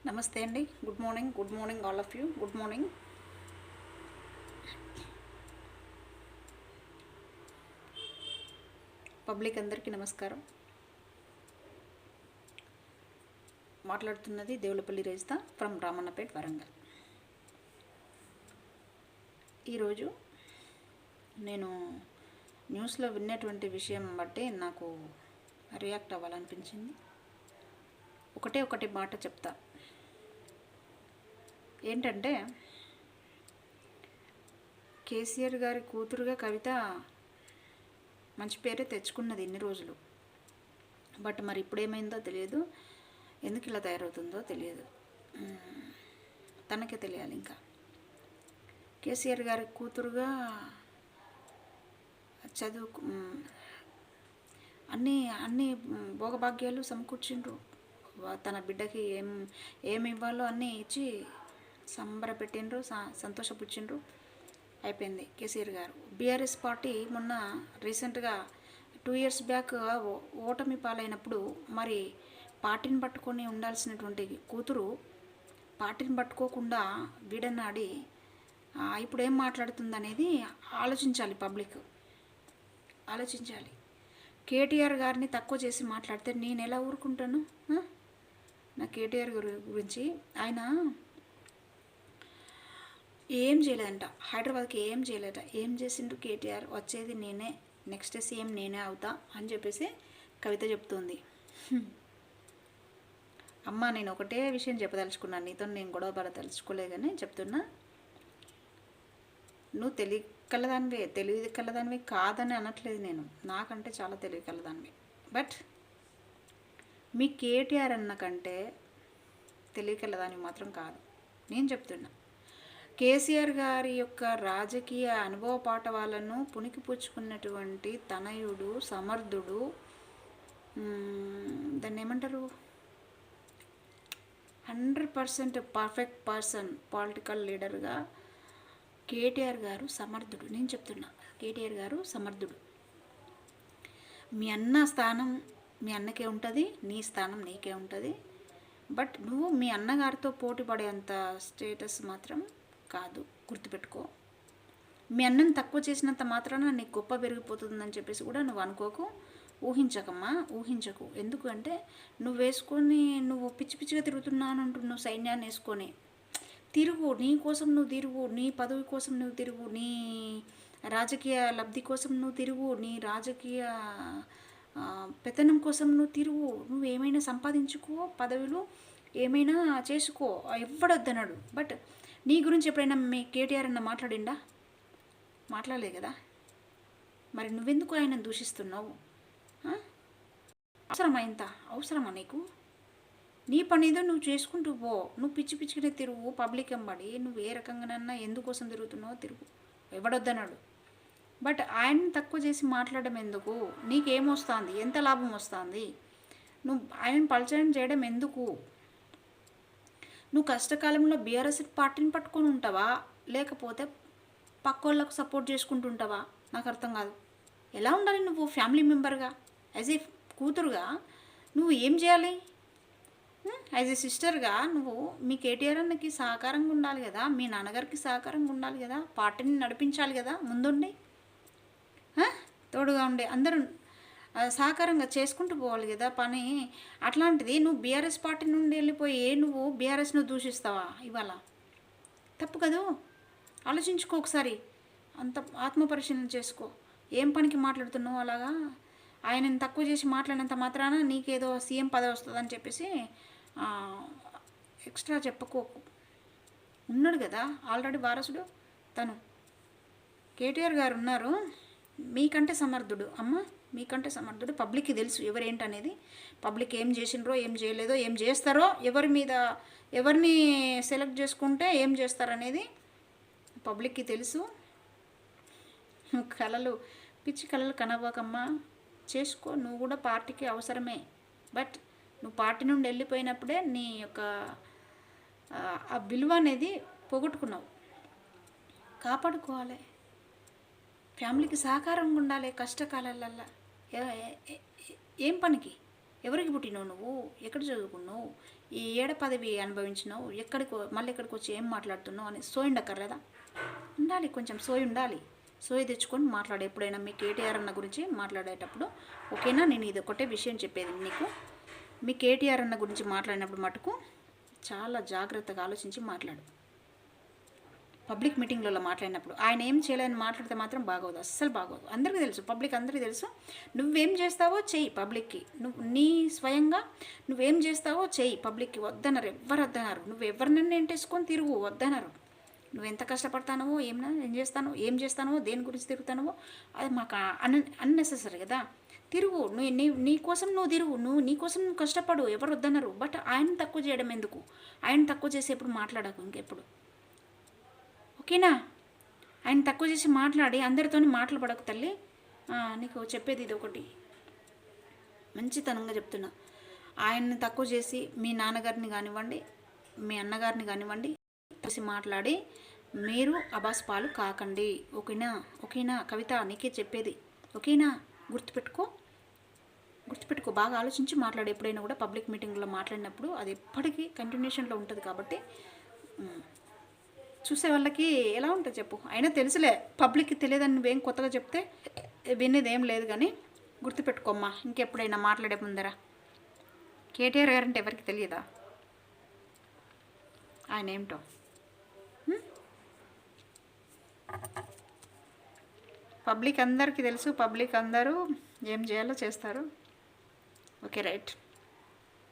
నమస్తే అండి. Good morning all of you. Good morning. Public అందరికీ నమస్కారం. మాట్లాడుతున్నది దేవులపల్లి రేజిత ఫ్రమ్ రామన్నపేట్, వరంగల్. ఈరోజు నేను న్యూస్లో విన్నటువంటి విషయం బట్టి నాకు రియాక్ట్ అవ్వాలనిపించింది. ఒకటి మాట చెప్తా. ఏంటంటే, కేసీఆర్ గారి కూతురుగా కవిత మంచి పేరే తెచ్చుకున్నది ఇన్ని రోజులు. బట్ మరి ఇప్పుడేమైందో తెలియదు, ఎందుకు ఇలా తయారవుతుందో తెలియదు. తనకే తెలియాలి. ఇంకా కేసీఆర్ గారి కూతురుగా చదువు అన్ని భోగభాగ్యాలు సమకూర్చిండ్రు. తన బిడ్డకి ఏమి ఇవ్వాలో అన్నీ ఇచ్చి సంబరపెట్టిండ్రు, సంతోషపుచ్చిండ్రు. అయిపోయింది కేసీఆర్ గారు. బీఆర్ఎస్ పార్టీ మొన్న రీసెంట్గా 2 years బ్యాక్ ఓటమి పాలైనప్పుడు మరి పార్టీని పట్టుకొని ఉండాల్సినటువంటి కూతురు పార్టీని పట్టుకోకుండా వీడనాడి ఇప్పుడు ఏం మాట్లాడుతుంది అనేది ఆలోచించాలి. పబ్లిక్ ఆలోచించాలి. కేటీఆర్ గారిని తక్కువ చేసి మాట్లాడితే నేను ఎలా ఊరుకుంటాను? నా కేటీఆర్ గురించి ఆయన ఏం చేయలేదంట, హైదరాబాద్కి ఏం చేయలేట. ఏం చేసిండు కేటీఆర్? వచ్చేది నేనే, నెక్స్ట్ సీఎం నేనే అవుతా అని చెప్పేసి కవిత చెప్తుంది. అమ్మ, నేను ఒకటే విషయం చెప్పదలుచుకున్నాను, నీతో నేను గొడవ పడదలుచుకోలే కానీ చెప్తున్నా. నువ్వు తెలివి కలదానివి కాదని అనట్లేదు నేను, నాకంటే చాలా తెలివి కలదానివి. బట్ మీ కేటీఆర్ అన్న కంటే తెలివి కలదానివి మాత్రం కాదు. నేను చెప్తున్నా, కేసీఆర్ గారి యొక్క రాజకీయ అనుభవ పాఠవాలను పుణికిపుచ్చుకున్నటువంటి తనయుడు, సమర్థుడు, దాన్ని ఏమంటారు, 100% పర్ఫెక్ట్ పర్సన్, పొలిటికల్ లీడర్గా కేటీఆర్ గారు సమర్థుడు. నేను చెప్తున్నా, కేటీఆర్ గారు సమర్థుడు. మీ అన్న స్థానం మీ అన్నకే ఉంటుంది, నీ స్థానం నీకే ఉంటుంది. బట్ నువ్వు మీ అన్నగారితో పోటీ పడేంత స్టేటస్ మాత్రం కాదు, గుర్తుపెట్టుకో. మీ అన్నని తక్కువ చేసినంత మాత్రాన నీకు గొప్ప పెరిగిపోతుందని చెప్పేసి కూడా నువ్వు అనుకోకు, ఊహించకమ్మా, ఊహించకు. ఎందుకంటే నువ్వు పిచ్చి పిచ్చిగా తిరుగుతున్నాను అంటున్నావు. సైన్యాన్ని వేసుకొని తిరుగు, నీ కోసం నువ్వు తిరుగు, నీ పదవి కోసం నువ్వు తిరుగు, నీ రాజకీయ లబ్ధి కోసం నువ్వు తిరుగు, నీ రాజకీయ పెత్తనం కోసం నువ్వు తిరుగు. నువ్వు ఏమైనా సంపాదించుకో, పదవులు ఏమైనా చేసుకో, ఎవ్వడొద్దన్నాడు. బట్ నీ గురించి ఎప్పుడైనా మీ కేటీఆర్ అన్న మాట్లాడిండా? మాట్లాడలే కదా. మరి నువ్వెందుకు ఆయన దూషిస్తున్నావు? అవసరమా నీకు? నీ పని ఏదో నువ్వు చేసుకుంటూ పో. నువ్వు పిచ్చి పిచ్చిగానే తిరుగు, పబ్లిక్ ఎంబడి. నువ్వు ఏ రకంగానన్నా ఎందుకోసం తిరుగుతున్నావో తిరుగు, ఎవడొద్దన్నాడు. బట్ ఆయన్ని తక్కువ చేసి మాట్లాడడం ఎందుకు? నీకేమొస్తుంది? ఎంత లాభం వస్తుంది? నువ్వు ఆయనను పలచడం చేయడం ఎందుకు? నువ్వు కష్టకాలంలో బీఆర్ఎస్ పార్టీని పట్టుకొని ఉంటావా, లేకపోతే పక్కోళ్ళకు సపోర్ట్ చేసుకుంటూ ఉంటావా? నాకు అర్థం కాదు. ఎలా ఉండాలి నువ్వు ఫ్యామిలీ మెంబర్గా, యాజ్ ఏ కూతురుగా నువ్వు ఏం చేయాలి? యాజ్ ఏ సిస్టర్గా నువ్వు మీ కేటీఆర్ అన్నకి సహకారంగా ఉండాలి కదా, మీ నాన్నగారికి సహకారంగా ఉండాలి కదా, పార్టీని నడిపించాలి కదా, ముందుండి తోడుగా ఉండే అందరూ సహకారంగా చేసుకుంటూ పోవాలి కదా పని. అట్లాంటిది నువ్వు బీఆర్ఎస్ పార్టీ నుండి వెళ్ళిపోయి నువ్వు బీఆర్ఎస్ను దూషిస్తావా? ఇవాళ తప్పు కదా. ఆలోచించుకో ఒకసారి, అంత ఆత్మపరిశీలన చేసుకో. ఏం పనికి మాట్లాడుతున్నావు అలాగా? ఆయనని తక్కువ చేసి మాట్లాడినంత మాత్రాన నీకేదో సీఎం పదవి వస్తుందని చెప్పేసి ఎక్స్ట్రా చెప్పుకోకు. ఉన్నాడు కదా ఆల్రెడీ వారసుడు తను, కేటీఆర్ గారు ఉన్నారు. మీకంటే సమర్థుడు అమ్మ, మీకంటే సమర్థుడు. పబ్లిక్కి తెలుసు ఎవరేంటనేది. పబ్లిక్ ఏం చేసిండ్రో, ఏం చేయలేదో, ఏం చేస్తారో, ఎవరిని సెలెక్ట్ చేసుకుంటే ఏం చేస్తారనేది పబ్లిక్కి తెలుసు. పిచ్చి కళలు కనవ్వకమ్మా, చేసుకో. నువ్వు కూడా పార్టీకి అవసరమే. బట్ నువ్వు పార్టీ నుండి వెళ్ళిపోయినప్పుడే నీ యొక్క ఆ విలువ అనేది పోగొట్టుకున్నావు. కాపాడుకోవాలి. ఫ్యామిలీకి సహకారంగా ఉండాలి కష్టకాలల్లో. ఏం పనికి? ఎవరికి పుట్టినావు నువ్వు? ఎక్కడ చదువుకున్నావు? ఈ ఏడ పదవి అనుభవించినావు? మళ్ళీ ఎక్కడికి వచ్చి ఏం మాట్లాడుతున్నావు అని సోయి ఉండక్కర్లేదా? ఉండాలి, కొంచెం సోయి ఉండాలి. సోయి తెచ్చుకొని మాట్లాడే ఎప్పుడైనా మీ కేటీఆర్ అన్న గురించి మాట్లాడేటప్పుడు. ఓకేనా? నేను ఇది ఒకటే విషయం చెప్పేది నీకు. మీ కేటీఆర్ అన్న గురించి మాట్లాడినప్పుడు మటుకు చాలా జాగ్రత్తగా ఆలోచించి మాట్లాడు. పబ్లిక్ మీటింగ్లలో మాట్లాడినప్పుడు ఆయన ఏం చేయలేని మాట్లాడితే మాత్రం బాగోదు, అస్సలు బాగోదు. అందరికీ తెలుసు, పబ్లిక్ అందరికీ తెలుసు. నువ్వేం చేస్తావో చెయ్యి పబ్లిక్కి. నీ స్వయంగా నువ్వేం చేస్తావో చెయ్యి పబ్లిక్కి. వద్దన్నారు, ఎవ్వరు వద్దన్నారు. నువ్వు ఎవరినైనా ఎంటేసుకొని తిరుగు, వద్దన్నారు. నువ్వు ఎంత కష్టపడతానో, ఏం చేస్తానో, దేని గురించి తిరుగుతానో అది మాకు అన్నెసెసరీ కదా. తిరుగు, నీ కోసం నువ్వు తిరుగు, నీ కోసం నువ్వు కష్టపడు, ఎవరు వద్దన్నారు. బట్ ఆయన తక్కువ చేయడం ఎందుకు? ఆయన తక్కువ చేసేప్పుడు మాట్లాడకు ఇంకెప్పుడు. ఓకేనా? ఆయన తక్కువ చేసి మాట్లాడి అందరితో మాటలు పడకు తల్లి. నీకు చెప్పేది ఇది ఒకటి మంచితనంగా చెప్తున్నా. ఆయన్ని తక్కువ చేసి మీ నాన్నగారిని కానివ్వండి, మీ అన్నగారిని కానివ్వండి చేసి మాట్లాడి మీరు అబాస్ పాలు కాకండి. ఓకేనా కవిత? నీకే చెప్పేది. ఓకేనా? గుర్తుపెట్టుకో, బాగా ఆలోచించి మాట్లాడు. ఎప్పుడైనా కూడా పబ్లిక్ మీటింగ్లో మాట్లాడినప్పుడు అది ఎప్పటికీ కంటిన్యూషన్లో ఉంటుంది. కాబట్టి చూసే వాళ్ళకి ఎలా ఉంటుంది చెప్పు? అయినా తెలుసులే, పబ్లిక్కి తెలియదని నువ్వేం కొత్తగా చెప్తే వినేది ఏం లేదు. కానీ గుర్తుపెట్టుకోమ్మా, ఇంకెప్పుడైనా మాట్లాడే ముందర. కేటీఆర్ గారంటే ఎవరికి తెలియదా ఆయన ఏమిటో? పబ్లిక్ అందరికీ తెలుసు. పబ్లిక్ అందరూ ఏం చేయాలో చేస్తారు. Okay, right.